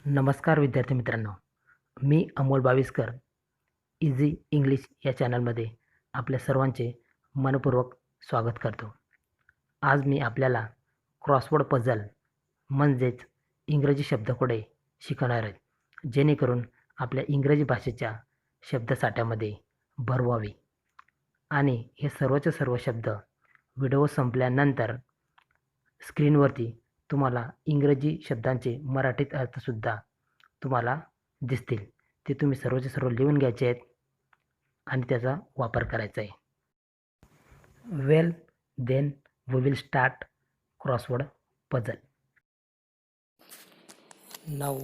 नमस्कार विद्यार्थी मित्रांनो, मी अमोल बाविस्कर इझी इंग्लिश या चॅनलमध्ये आपल्या सर्वांचे मनपूर्वक स्वागत करतो. आज मी आपल्याला क्रॉसवर्ड पझल म्हणजेच इंग्रजी शब्दकोडे शिकवणार आहे, जेणेकरून आपल्या इंग्रजी भाषेच्या शब्दसाठ्यामध्ये भर व्हावी आणि हे सर्वचे सर्व शब्द व्हिडिओ संपल्यानंतर स्क्रीनवरती तुम्हाला इंग्रजी शब्दांचे मराठीत अर्थसुद्धा तुम्हाला दिसतील. ते तुम्ही सर्वचे सर्व लिहून घ्यायचे आहेत आणि त्याचा वापर करायचा आहे. Well then we will start crossword puzzle. Now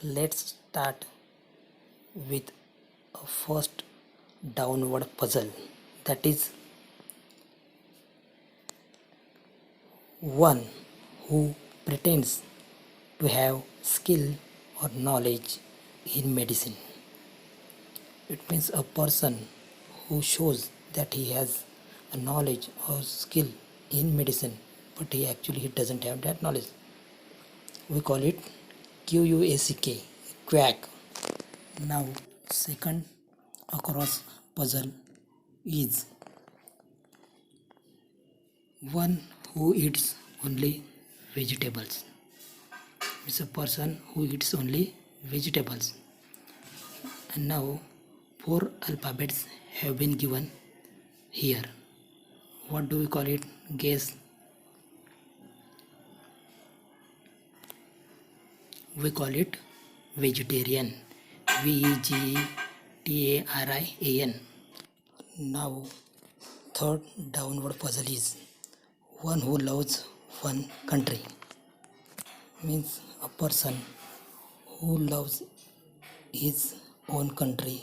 let's start with a first downward puzzle, that is one who pretends to have skill or knowledge in medicine. It means a person who shows that he has a knowledge or skill in medicine, but he doesn't have that knowledge. We call it QUACK, quack. Now second across puzzle is one who eats only vegetables. It's a person who eats only vegetables. And now 4 alphabets have been given here. What do we call it? Guess. We call it vegetarian. VEGETARIAN. Now third downward puzzle is one who loves one country. Means a person who loves his own country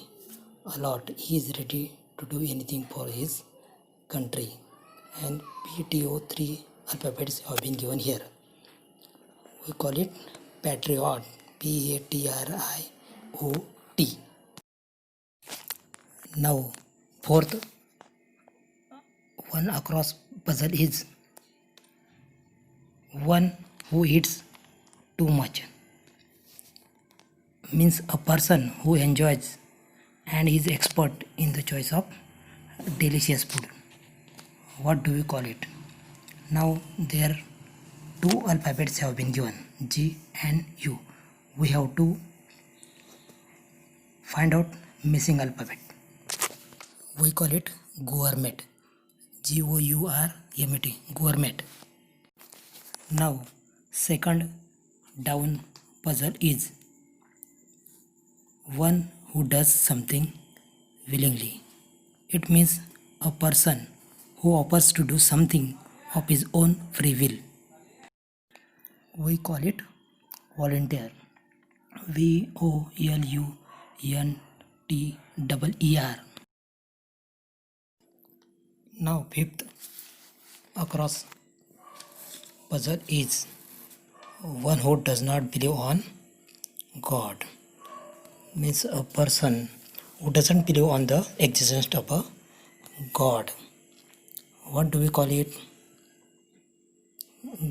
a lot. He is ready to do anything for his country. And PTO 3 alphabets have been given here. We call it patriot. PATRIOT. Now fourth one across puzzle is one who eats too much. Means a person who enjoys and is expert in the choice of delicious food. What do we call it? Now there 2 alphabets have been given, G and U. We have to find out missing alphabet. We call it gourmet. GOURMET, gourmet. Now second down puzzle is one who does something willingly. It means a person who offers to do something of his own free will. We call it volunteer. VOLUNTEER. Now fifth across puzzle is one who does not believe on God. Means a person who doesn't believe on the existence of a God. What do we call it?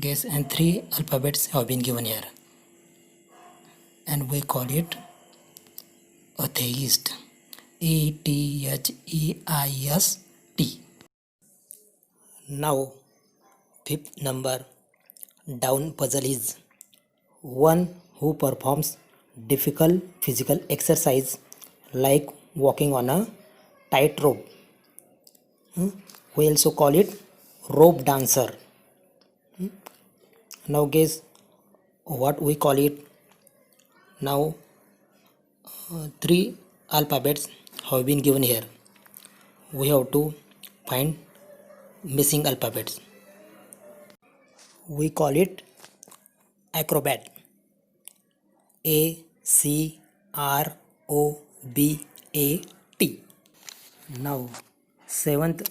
Guess. And 3 alphabets have been given here. And we call it atheist. ATHEIST. Now fifth number down puzzle is one who performs difficult physical exercise like walking on a tightrope. We also call it rope dancer. Now guess what we call it. Now 3 alphabets have been given here. We have to find missing alphabets. We call it acrobat. ACROBAT. Now seventh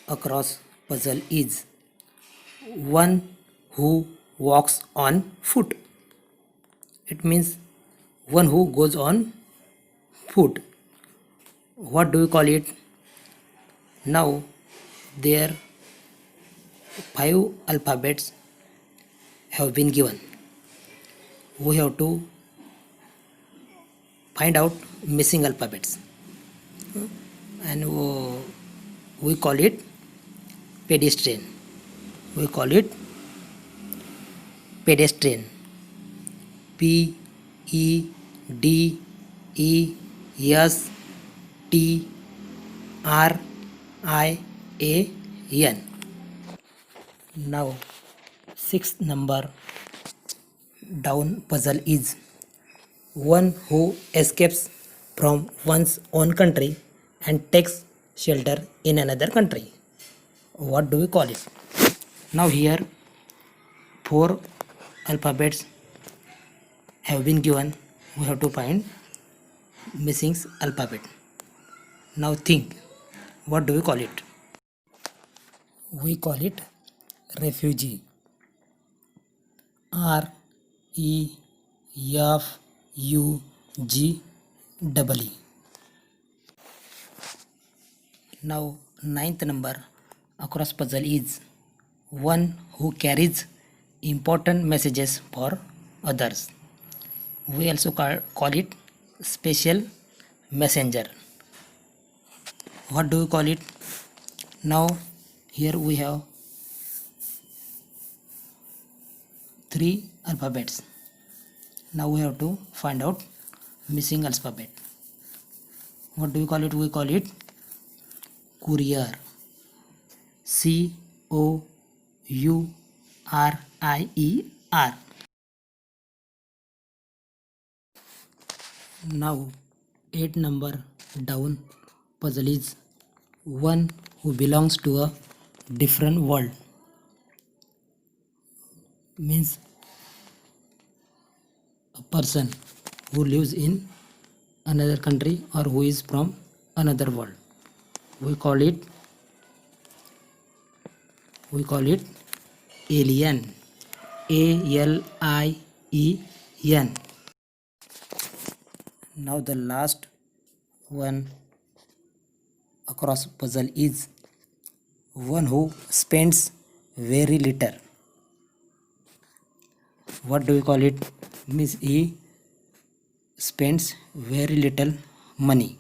across puzzle is one who walks on foot. It means one who goes on foot. What do we call it? Now there 5 alphabets have been given. we have to find out missing alphabets, and we call it pedestrian. We call it pedestrian. P E D E S T R I A N. Now, sixth number down puzzle is one who escapes from one's own country and takes shelter in another country. What do we call it? Now here four alphabets have been given. We have to find missing alphabet. Now think, what do we call it? We call it refugee. R E F U G E E. Now ninth number across puzzle is one who carries important messages for others. We also call it special messenger. What do we call it? Now here we have three alphabets. Now we have to find out missing alphabet. What do we call it? We call it courier. COURIER. Now 8 number down puzzle is one who belongs to a different world. Means a person who lives in another country or who is from another world. We call it alien. ALIEN. Now the last one across puzzle is one who spends very little. What do we call it? Means he spends very little money.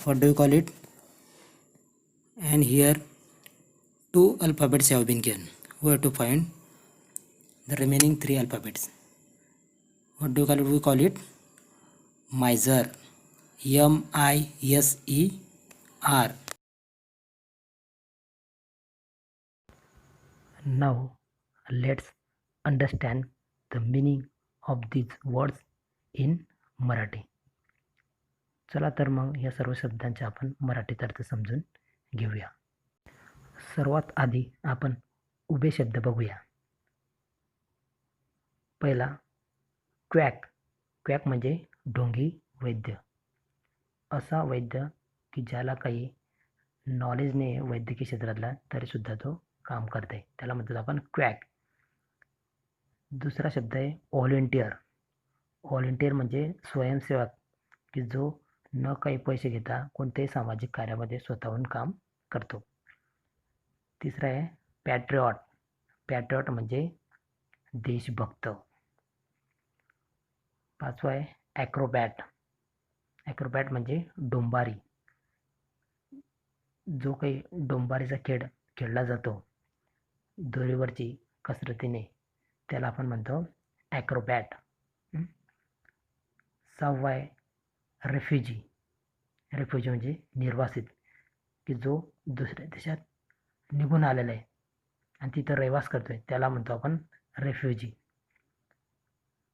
What do you call it? And here two alphabets have been given. We have to find the remaining three alphabets. What do you call it? We call it miser. MISER. Now let's understand the meaning of these words in Marathi. चला तर मग या सर्व शब्दांचे आपण मराठीत अर्थ समजून घेऊया. सर्वात आधी आपण उभे शब्द बघूया. पहिला क्वॅक. क्वॅक म्हणजे ढोंगी वैद्य. असा वैद्य की ज्याला काही नॉलेज नाही आहे वैद्यकीय क्षेत्रातला तरीसुद्धा तो काम करते, त्याला म्हणतात आपण क्वॅक. दुसरा शब्द आहे व्हॉलेंटियर. व्हॉलेंटियर म्हणजे स्वयंसेवक की जो न काही पैसे घेता कोणत्याही सामाजिक कार्यामध्ये स्वतःहून काम करतो. तिसरा आहे पॅट्रिऑट. पॅट्रिऑट म्हणजे देशभक्त. पाचवा आहे ॲक्रोबॅट. ॲक्रोबॅट म्हणजे डोंबारी. जो काही डोंबारीचा खेळ खेळला जातो दोरीवरची कसरतीने त्याला आपण म्हणतो ॲक्रोबॅट. सहावा आहे रेफ्युजी. रेफ्युजी म्हणजे निर्वासित की जो दुसऱ्या देशात निघून आलेला आहे आणि तिथं रहिवास करतोय त्याला म्हणतो आपण रेफ्युजी.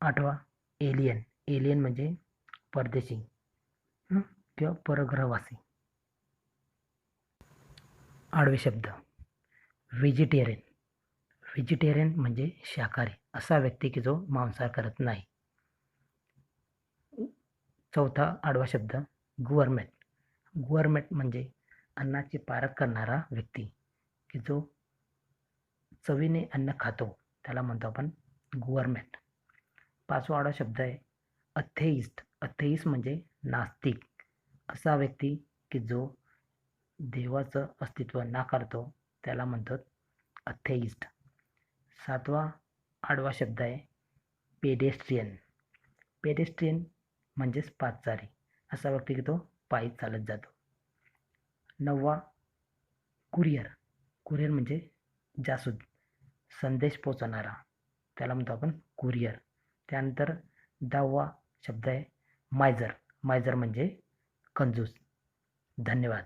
आठवा एलियन. एलियन म्हणजे परदेशी किंवा परग्रहवासी. आडवे शब्द व्हेजिटेरियन. व्हेजिटेरियन म्हणजे शाकाहारी, असा व्यक्ती की जो मांसाहार करत नाही. चौथा आडवा शब्द गुअरमेट. गुअरमेट म्हणजे अन्नाची पारख करणारा व्यक्ती की जो चवीने अन्न खातो त्याला म्हणतो आपण गुअरमेट. पाचवा आडवा शब्द आहे अथेइस्ट. अथेइस्ट म्हणजे नास्तिक, असा व्यक्ती की जो देवाचं अस्तित्व नाकारतो त्याला म्हणतात अथेइस्ट. सातवा आडवा शब्द आहे पेडेस्ट्रियन. पेडेस्ट्रियन म्हणजेच पादचारी, असा व्यक्ती की तो पायी चालत जातो. 9वा कुरिअर. कुरिअर म्हणजे जासूद, संदेश पोचवणारा, त्याला म्हणतो आपण कुरिअर. त्यानंतर 10वा शब्द आहे मायझर. मायझर म्हणजे कंजूस. धन्यवाद.